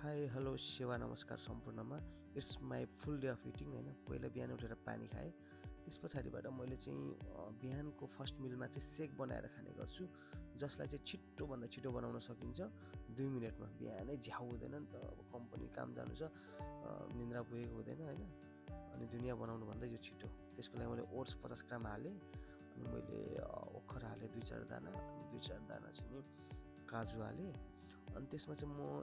Hi hello सेवा नमस्कार सम्पूर्णमा। It's my full day of eating होइन। पहिला बिहान उठेर पानी खाएँ, त्यस पछाडिबाट मैले चाहिँ बिहानको फर्स्ट मिलमा चाहिँ सेक बनाएर खाने गर्छु, जसलाई चाहिँ छिटोभन्दा छिटो बनाउन सकिन्छ 2 मिनटमा। बिहानै झ्याउ हुँदैन नि त, अब कम्पनी काम जानु छ, निन्द्रा पुगेको हुँदैन होइन, अनि दुनियाँ बनाउनुभन्दा यो छिटो। त्यसको लागि मैले ओट्स 50 ग्राम हालेँ, अनि मैले ओखर हालेँ 2-4 दाना, अनि 2-4 दाना चाहिँ काजु हालेँ, अनि त्यसमा चाहिँ म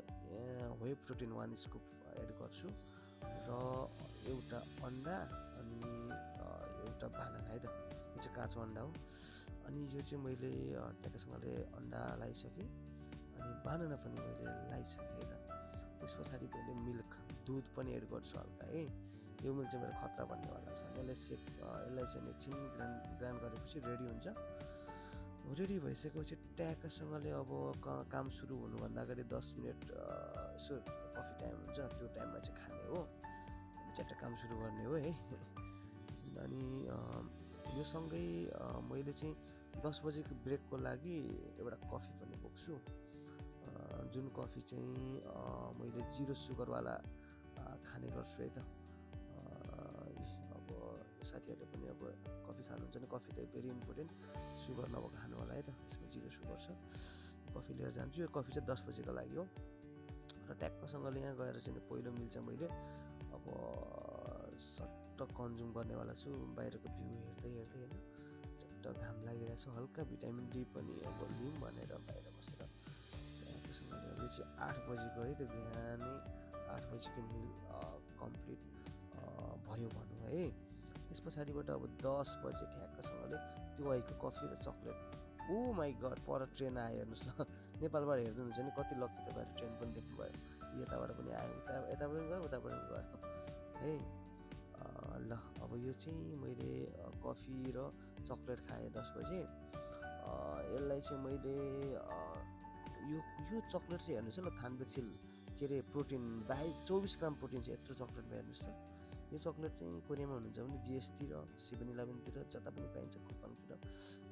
व्हे प्रोटिन 1 स्कुप एड गर्छु र एउटा अन्डा अनि एउटा बानाना है त। यो चाहिँ काँचो अन्डा हो। अनि यो चाहिँ मैले ट्याक्कसँगले अन्डा लगाइसकेँ, अनि बानाना पनि मैले लगाइसकेँ है त। त्यस पछाडि मैले मिल्क दुध पनि एड गर्छु हल्का है। यो मिल्क चाहिँ मेरो खतरा बन्नेवाला छ। यसलाई चाहिँ एकछिन ग्राइन्ड गरेपछि रेडी हुन्छ। रेडी भइसकेपछि ट्याक्कसँगले अब काम सुरु हुनुभन्दा अगाडि 10 मिनट यसो कफी टाइम हुन्छ, त्यो टाइममा चाहिँ खाने हो, च्याट्ट काम सुरु गर्ने हो है। अनि यो सँगै मैले चाहिँ 10 बजेको ब्रेकको लागि एउटा कफी पनि बोक्छु, जुन कफी चाहिँ मैले 0 सुगरवाला खाने गर्छु है त। अब साथीहरूले पनि अब कफी खानुहुन्छ भने कफी त भेरी इम्पोर्टेन्ट, सुगर नभएको खानु होला है त। यसमा 0 सुगर छ। कफी लिएर जान्छु। यो कफी चाहिँ 10 बजेको लागि हो र ट्याक्कसँगले यहाँ गएर चाहिँ पहिलो मिल चाहिँ मैले अब सट्ट कन्ज्युम गर्नेवाला छु। बाहिरको भ्यू हेर्दै होइन, चट्ट घाम लागिरहेको छ, हल्का भिटामिन डी पनि अब लिउँ भनेर बाहिर बसेर ट्याक्कसँगले। यो चाहिँ 8 बजेको है त, बिहानै 8 बजेको मिल कम्प्लिट भयो भनौँ है। त्यस पछाडिबाट अब 10 बजे ठ्याक्कसँगले त्यो आएको कफी र चक्लेट। ओ माई गड, पर ट्रेन आयो हेर्नुहोस् ल। नेपालबाट हेर्नुहुन्छ भने कति लक्की तपाईँहरू, ट्रेन पनि देख्नुभयो। यताबाट पनि आयो, यताबाट पनि गयो, उताबाट पनि गयो है। ल अब यो चाहिँ मैले कफी र चक्लेट खाएँ 10 बजे। यसलाई चाहिँ मैले यो चक्लेट चाहिँ हेर्नुहोस् ल, थानबेचिल के अरे प्रोटिन 24 ग्राम प्रोटिन चाहिँ यत्रो चक्लेटमा, हेर्नुहोस् त। यो चक्लेट चाहिँ कोरियामा हुनुहुन्छ भने GST र 7-Eleven तिर जता पनि पाइन्छ, कुपनतिर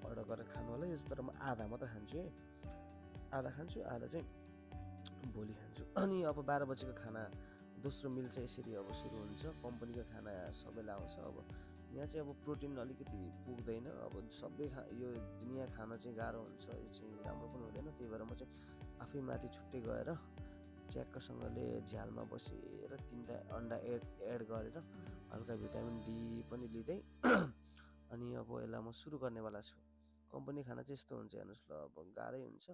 अर्डर गरेर खानु होला। यो चाहिँ तर म आधा मात्र खान्छु है, आधा खान्छु, आधा चाहिँ भोलि खान्छु। अनि अब 12 बजेको खाना, दोस्रो मिल चाहिँ यसरी अब सुरु हुन्छ। कम्पनीको खाना सबैलाई आउँछ। अब यहाँ चाहिँ अब प्रोटिन अलिकति पुग्दैन, अब सबै यो दुनियाँ खान चाहिँ गाह्रो हुन्छ, यो चाहिँ राम्रो पनि हुँदैन। त्यही भएर म चाहिँ आफै माथि छुट्टै गएर च्याक्कसँगले झ्यालमा बसेर 3टा अन्डा एड गरेर हल्का भिटामिन डी पनि लिँदै अनि अब यसलाई म सुरु गर्नेवाला छु। कम्पनी खाना चाहिँ यस्तो हुन्छ हेर्नुहोस् ल, अब गाह्रै हुन्छ।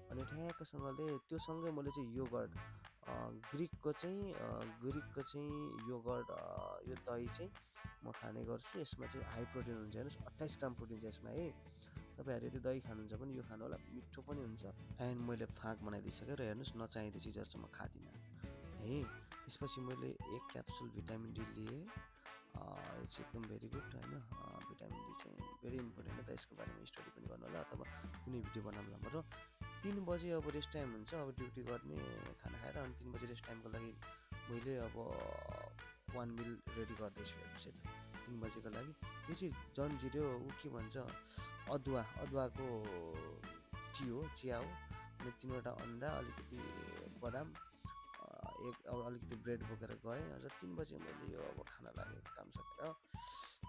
अनि ठ्याक्कसँगले त्यो सँगै मैले चाहिँ योगर्ट, ग्रिकको चाहिँ योगर्ट, यो दही चाहिँ म खाने गर्छु। यसमा चाहिँ हाई प्रोटिन हुन्छ, हेर्नुहोस् 28 ग्राम प्रोटिन छ यसमा है। तपाईँहरू यदि दही खानुहुन्छ भने यो खानु होला, मिठो पनि हुन्छ। एन्ड मैले फाँक बनाइदिइसकेँ र हेर्नुहोस्, नचाहिँदो चिजहरू चाहिँ म खाँदिनँ है। त्यसपछि मैले 1 क्याप्सुल भिटामिन डी लिएँ। यो चाहिँ एकदम भेरी गुड होइन। भिटामिन डी चाहिँ भेरी इम्पोर्टेन्ट हो त, यसको बारेमा स्टडी पनि गर्नु होला अथवा कुनै भिडियो बनाउँला। र 3 बजे अब रेस्ट टाइम हुन्छ, अब ड्युटी गर्ने खाना खाएर। अनि 3 बजे रेस्ट टाइमको लागि मैले अब 1 मिल रेडी गर्दैछु, हेर्नुहोस् है त, 3 बजेको लागि। यो चाहिँ जन्जिरो के भन्छ, अदुवाको टी हो, चिया हो। अनि 3वटा अन्डा, अलिकति बदाम, अलिकति ब्रेड बोकेर गएँ र 3 बजे मैले यो अब खाना लागेँ काम सकेर।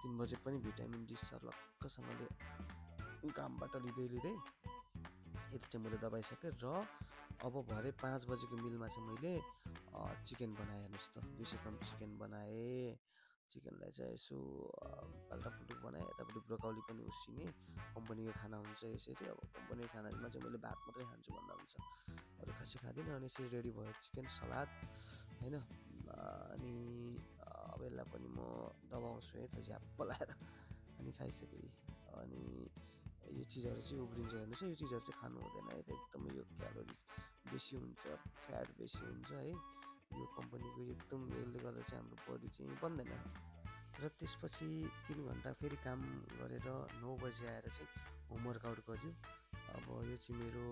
3 बजे पनि भिटामिन डी सर्लक्कसँगले कामबाट लिँदै यति चाहिँ मैले दबाइसकेँ। र अब भरे 5 बजेको मिलमा चाहिँ मैले चिकन बनाएँ, हेर्नुहोस् त, 200 ग्राम चिकन बनाएँ। चिकनलाई चाहिँ यसो पाल्टापुल्टुक बनाएँ, यतापट्टि ब्रोकाउली पनि उसिने। कम्पनीको खाना हुन्छ यसरी। अब कम्पनीको खानामा चाहिँ मैले भात मात्रै खान्छु भन्दा हुन्छ, अरू खासै खाँदिनँ। अनि यसरी रेडी भयो चिकन, सलाद होइन। अनि अब यसलाई पनि म दबाउँछु है त, झ्याप्प लाएर, अनि खाइसकेँ। अनि यो चिजहरू चाहिँ उब्रिन्छ, हेर्नुहोस् है। यो चिजहरू चाहिँ खानु हुँदैन है त, एकदमै यो क्यालोरिज बेसी हुन्छ, फ्याट बेसी हुन्छ है यो कम्पनीको। एकदम यसले गर्दा चाहिँ हाम्रो बडी चाहिँ बन्दैन। र त्यसपछि 3 घन्टा फेरि काम गरेर 9 बजे आएर चाहिँ होमवर्कआउट गऱ्यो। अब यो चाहिँ मेरो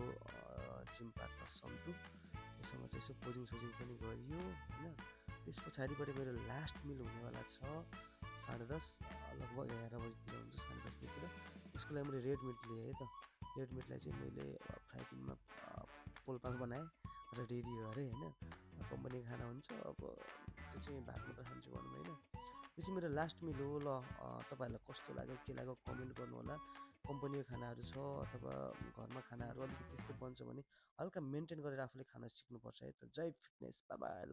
जिम पार्टनर सन्तु, उसँग चाहिँ यसो पोजिङ पनि गरियो होइन। त्यस पछाडिबाट मेरो लास्ट मिल हुनेवाला छ 10:30, लगभग 11 बजीतिर हुन्छ, 10:30 बजीतिर। त्यसको लागि मैले रेड मिट लिएँ है त। रेड मिटलाई चाहिँ मैले फ्राई प्यानमा पोलपाल बनाएँ र रेडी गरेँ होइन। कम्पनीको खाना हुन्छ। अब त्यो चाहिँ भात मात्र खान्छु भनौँ होइन। यो चाहिँ मेरो लास्ट मिल हो। ल तपाईँहरूलाई कस्तो लाग्यो के लाग्यो कमेन्ट गर्नु होला। कम्पनीको खानाहरू छ अथवा घरमा खानाहरू अलिकति त्यस्तै बन्छ भने हल्का मेन्टेन गरेर आफूले खान सिक्नुपर्छ है त। जय फिटनेस, बाई बाई।